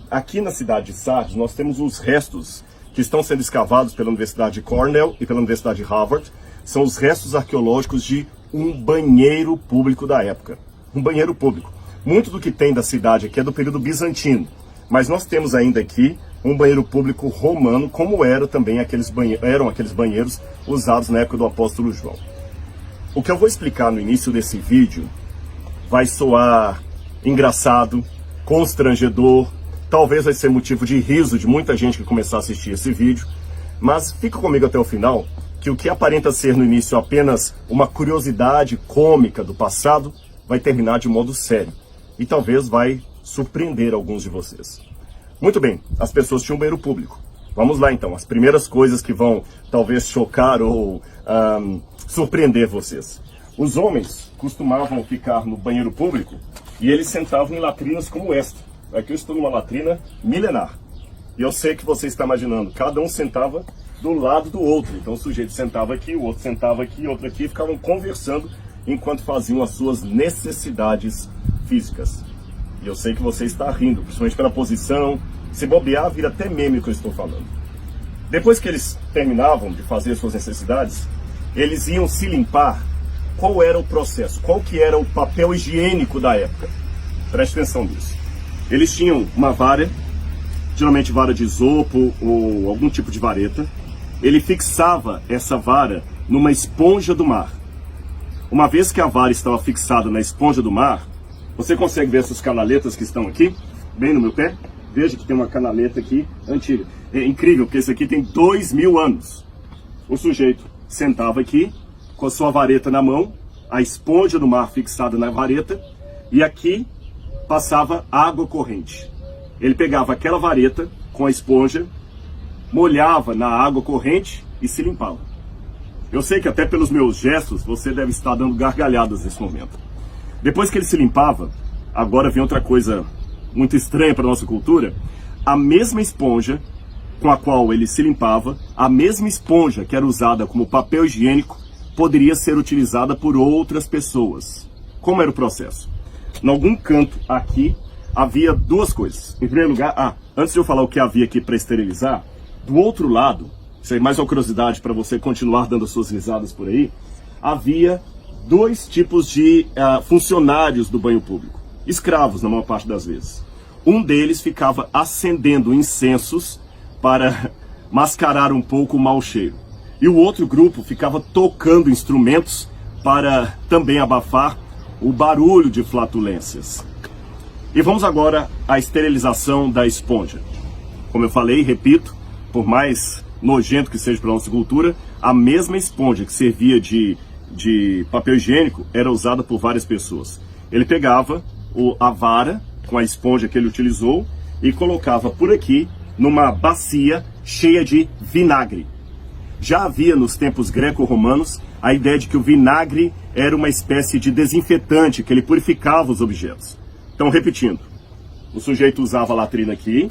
aqui na cidade de Sardes nós temos os restos que estão sendo escavados pela Universidade de Cornell e pela Universidade de Harvard. São os restos arqueológicos de um banheiro público da época. Um banheiro público. Muito do que tem da cidade aqui é do período bizantino, mas nós temos ainda aqui um banheiro público romano, como eram aqueles banheiros usados na época do apóstolo João. O que eu vou explicar no início desse vídeo vai soar engraçado, constrangedor, talvez vai ser motivo de riso de muita gente que começar a assistir esse vídeo, mas fica comigo até o final, que o que aparenta ser no início apenas uma curiosidade cômica do passado, vai terminar de modo sério, e talvez vai surpreender alguns de vocês. Muito bem, as pessoas tinham um banheiro público. Vamos lá então, as primeiras coisas que vão talvez chocar ou surpreender vocês. Os homens costumavam ficar no banheiro público e eles sentavam em latrinas como esta. Aqui eu estou numa latrina milenar. E eu sei que você está imaginando, cada um sentava do lado do outro. Então o sujeito sentava aqui, o outro sentava aqui, outro aqui, e ficavam conversando enquanto faziam as suas necessidades físicas. E eu sei que você está rindo, principalmente pela posição. Se bobear, vira até meme o que eu estou falando. Depois que eles terminavam de fazer as suas necessidades, eles iam se limpar. Qual era o processo? Qual que era o papel higiênico da época? Preste atenção nisso. Eles tinham uma vara, geralmente vara de isopo ou algum tipo de vareta. Ele fixava essa vara numa esponja do mar. Uma vez que a vara estava fixada na esponja do mar, você consegue ver essas canaletas que estão aqui, bem no meu pé? Veja que tem uma canaleta aqui antiga. É incrível, porque esse aqui tem 2000 anos. O sujeito sentava aqui, com a sua vareta na mão, a esponja do mar fixada na vareta, e aqui passava água corrente. Ele pegava aquela vareta com a esponja, molhava na água corrente e se limpava. Eu sei que até pelos meus gestos você deve estar dando gargalhadas nesse momento. Depois que ele se limpava, agora vem outra coisa muito estranha para a nossa cultura, a mesma esponja com a qual ele se limpava, a mesma esponja que era usada como papel higiênico, poderia ser utilizada por outras pessoas. Como era o processo? Em algum canto aqui havia duas coisas. Em primeiro lugar, antes de eu falar o que havia aqui para esterilizar, do outro lado, isso é mais uma curiosidade para você continuar dando as suas risadas por aí, havia dois tipos de funcionários do banho público, escravos na maior parte das vezes. Um deles ficava acendendo incensos para mascarar um pouco o mau cheiro. E o outro grupo ficava tocando instrumentos para também abafar o barulho de flatulências. E vamos agora à esterilização da esponja. Como eu falei, repito, por mais nojento que seja para a nossa cultura, a mesma esponja que servia de papel higiênico era usada por várias pessoas. Ele pegava a vara com a esponja que ele utilizou e colocava por aqui numa bacia cheia de vinagre. Já havia nos tempos greco-romanos a ideia de que o vinagre era uma espécie de desinfetante, que ele purificava os objetos. Então, repetindo, o sujeito usava a latrina aqui,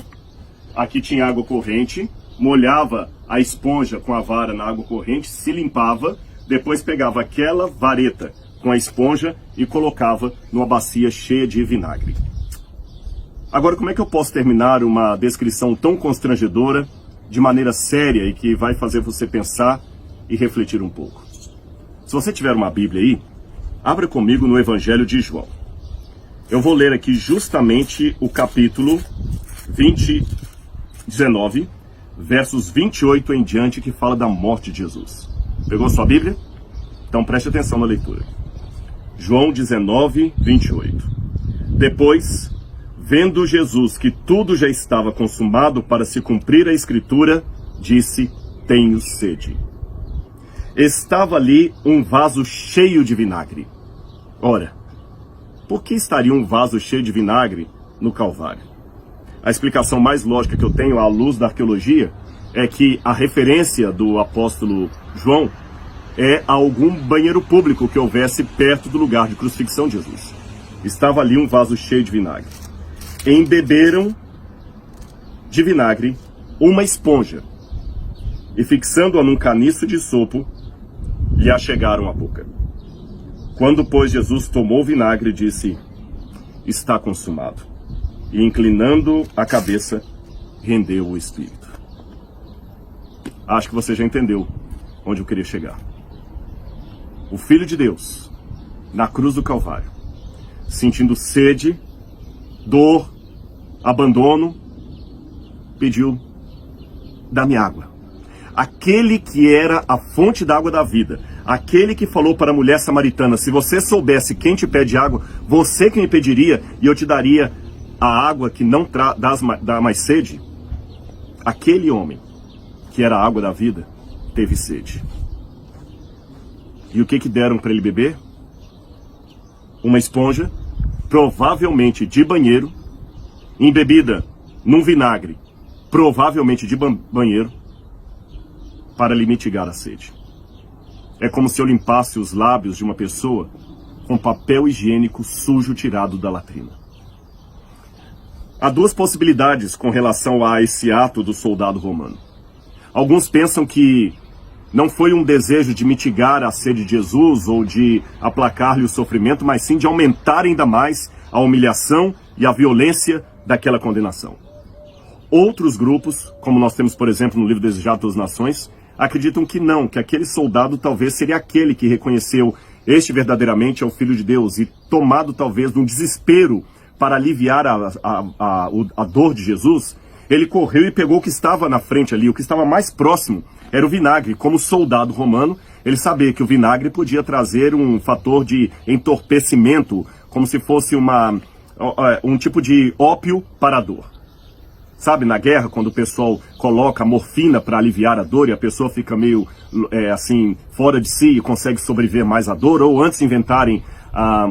aqui tinha água corrente, molhava a esponja com a vara na água corrente, se limpava, depois pegava aquela vareta com a esponja e colocava numa bacia cheia de vinagre. Agora, como é que eu posso terminar uma descrição tão constrangedora de maneira séria e que vai fazer você pensar e refletir um pouco? Se você tiver uma Bíblia aí, abra comigo no Evangelho de João. Eu vou ler aqui justamente o capítulo 19, versos 28 em diante, que fala da morte de Jesus. Pegou sua Bíblia? Então preste atenção na leitura. João 19, 28. Depois, vendo Jesus que tudo já estava consumado para se cumprir a Escritura, disse: tenho sede. Estava ali um vaso cheio de vinagre. Ora, por que estaria um vaso cheio de vinagre no Calvário? A explicação mais lógica que eu tenho à luz da arqueologia é que a referência do apóstolo João é a algum banheiro público que houvesse perto do lugar de crucifixão de Jesus. Estava ali um vaso cheio de vinagre. Embeberam de vinagre uma esponja e, fixando-a num caniço de sopo, lhe achegaram à boca. Quando, pois, Jesus tomou o vinagre, disse: está consumado. e, inclinando a cabeça, rendeu o espírito. Acho que você já entendeu onde eu queria chegar. O Filho de Deus, na cruz do Calvário, sentindo sede, dor, abandono, pediu: dá-me água. Aquele que era a fonte da água da vida, aquele que falou para a mulher samaritana: se você soubesse quem te pede água, você que me pediria e eu te daria a água que não dá mais sede. Aquele homem, que era a água da vida, teve sede. E o que deram para ele beber? Uma esponja, provavelmente de banheiro, embebida num vinagre, provavelmente de banheiro, para lhe mitigar a sede. É como se eu limpasse os lábios de uma pessoa com papel higiênico sujo tirado da latrina. Há duas possibilidades com relação a esse ato do soldado romano. Alguns pensam que não foi um desejo de mitigar a sede de Jesus ou de aplacar-lhe o sofrimento, mas sim de aumentar ainda mais a humilhação e a violência daquela condenação. Outros grupos, como nós temos, por exemplo, no livro Desejado das Nações, acreditam que não, que aquele soldado talvez seria aquele que reconheceu este verdadeiramente é o Filho de Deus e, tomado talvez de um desespero para aliviar a dor de Jesus, ele correu e pegou o que estava na frente ali, o que estava mais próximo era o vinagre. Como soldado romano, ele sabia que o vinagre podia trazer um fator de entorpecimento, como se fosse um tipo de ópio para a dor. Sabe, na guerra, quando o pessoal coloca morfina para aliviar a dor e a pessoa fica meio assim, fora de si e consegue sobreviver mais à dor, ou antes de inventarem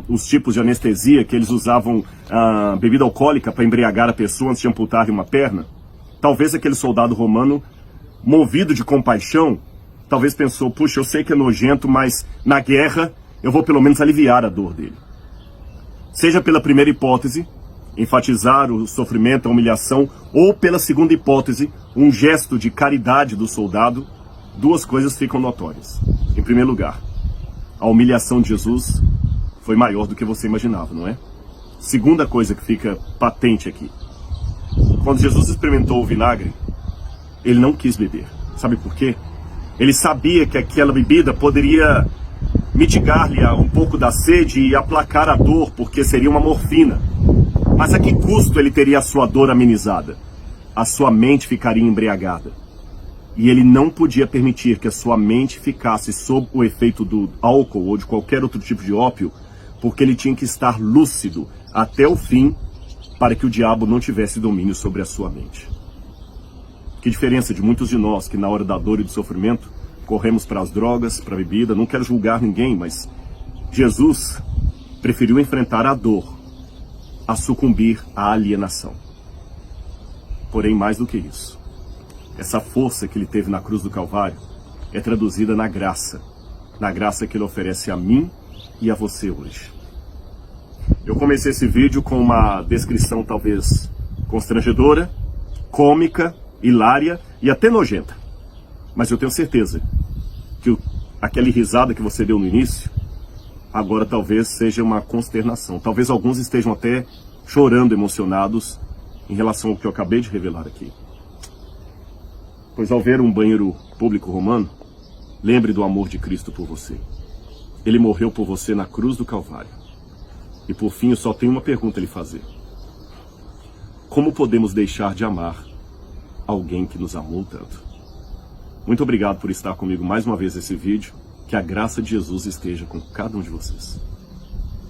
os tipos de anestesia que eles usavam bebida alcoólica para embriagar a pessoa antes de amputar uma perna, talvez aquele soldado romano, movido de compaixão, talvez pensou: puxa, eu sei que é nojento, mas na guerra eu vou pelo menos aliviar a dor dele. Seja pela primeira hipótese, enfatizar o sofrimento, a humilhação, ou pela segunda hipótese, um gesto de caridade do soldado, duas coisas ficam notórias. Em primeiro lugar, a humilhação de Jesus foi maior do que você imaginava, não é? Segunda coisa que fica patente aqui: quando Jesus experimentou o vinagre, ele não quis beber. Sabe por quê? Ele sabia que aquela bebida poderia mitigar-lhe um pouco da sede e aplacar a dor, porque seria uma morfina. Mas a que custo ele teria a sua dor amenizada? A sua mente ficaria embriagada. E ele não podia permitir que a sua mente ficasse sob o efeito do álcool ou de qualquer outro tipo de ópio, porque ele tinha que estar lúcido até o fim para que o diabo não tivesse domínio sobre a sua mente. Que diferença de muitos de nós que na hora da dor e do sofrimento corremos para as drogas, para a bebida. Não quero julgar ninguém, mas Jesus preferiu enfrentar a dor a sucumbir à alienação. Porém, mais do que isso, essa força que ele teve na cruz do Calvário é traduzida na graça que ele oferece a mim e a você hoje. Eu comecei esse vídeo com uma descrição talvez constrangedora, cômica, hilária e até nojenta. Mas eu tenho certeza que aquela risada que você deu no início, agora talvez seja uma consternação. Talvez alguns estejam até chorando, emocionados, em relação ao que eu acabei de revelar aqui. Pois ao ver um banheiro público romano, lembre do amor de Cristo por você. Ele morreu por você na cruz do Calvário. E por fim, eu só tenho uma pergunta a lhe fazer: como podemos deixar de amar alguém que nos amou tanto? Muito obrigado por estar comigo mais uma vez nesse vídeo. Que a graça de Jesus esteja com cada um de vocês.